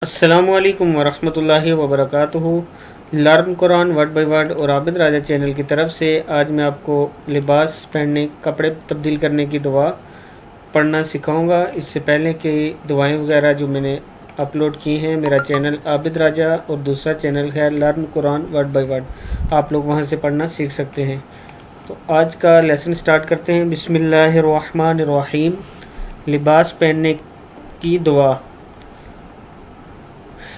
السلام علیکم ورحمۃ اللہ وبرکاتہ۔ Learn Quran word by word اور عابد راجہ چینل کی طرف سے آج میں آپ کو لباس پہننے، کپڑے تبدیل کرنے کی دعا پڑھنا سکھاؤں گا۔ اس سے پہلے کہ دعائیں وغیرہ جو میں نے اپلوڈ کی ہیں، میرا چینل عابد راجہ اور دوسرا چینل ہے learn Quran word by word, آپ لوگ وہاں سے پڑھنا سیکھ سکتے ہیں۔ تو آج کا لیسن سٹارٹ کرتے ہیں۔ بسم اللہ الرحمن الرحیم۔ لباس پہننے کی دعا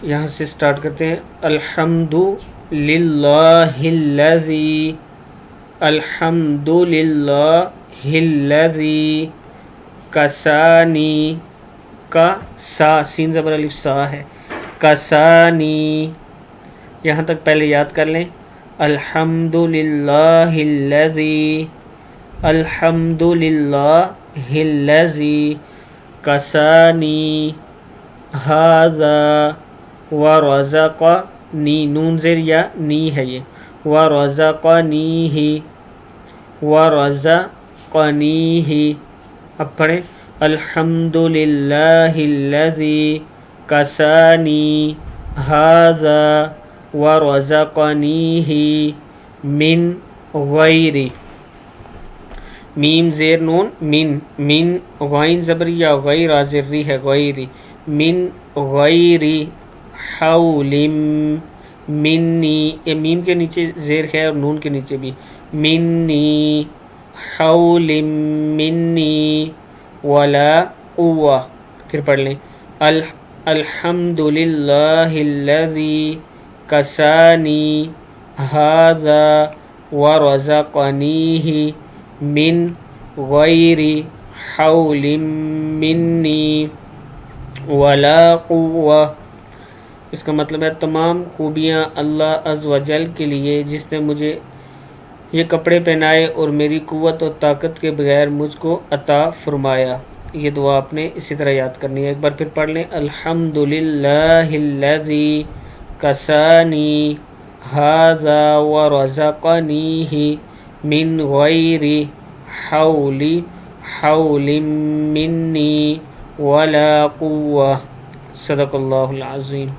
یہاں سے سٹارٹ کرتے ہیں۔ الحمد للہ الذی، الحمد للہ الذی کسانی، کا سا سین زبر الف سا ہے، کسانی، یہاں تک پہلے یاد کر لیں۔ الحمد للہ الذی، الحمد للہ الذی کسانی ھذا ورزقنی، نون زیر یا نی ہے یہ، ورزقنیہ، ورزقنیہ۔ اب پڑھیں الحمد للہ الذی کسانی ھذا ورزقنیہ من غیر، میم زیر نون من، من غین زبریہ غیر زری ہے، غیر، من غیر حول منی، یہ میم کے نیچے زیر ہے اور نون کے نیچے بھی، منی حول منی ولا قوہ۔ پھر پڑھ لیں الحمد للہ الذی کسانی ھذا ورزقنیہ من غیر حول منی ولا قوہ۔ اس کا مطلب ہے تمام خوبیاں اللہ عز و جل کے لیے جس نے مجھے یہ کپڑے پہنائے اور میری قوت اور طاقت کے بغیر مجھ کو عطا فرمایا۔ یہ دعا آپ نے اسی طرح یاد کرنی ہے۔ ایک بار پھر پڑھ لیں الحمد للہ الذی کسانی ھذا ورزقنیہ من غیر حول منی ولا قوہ۔ صدق اللہ العظیم۔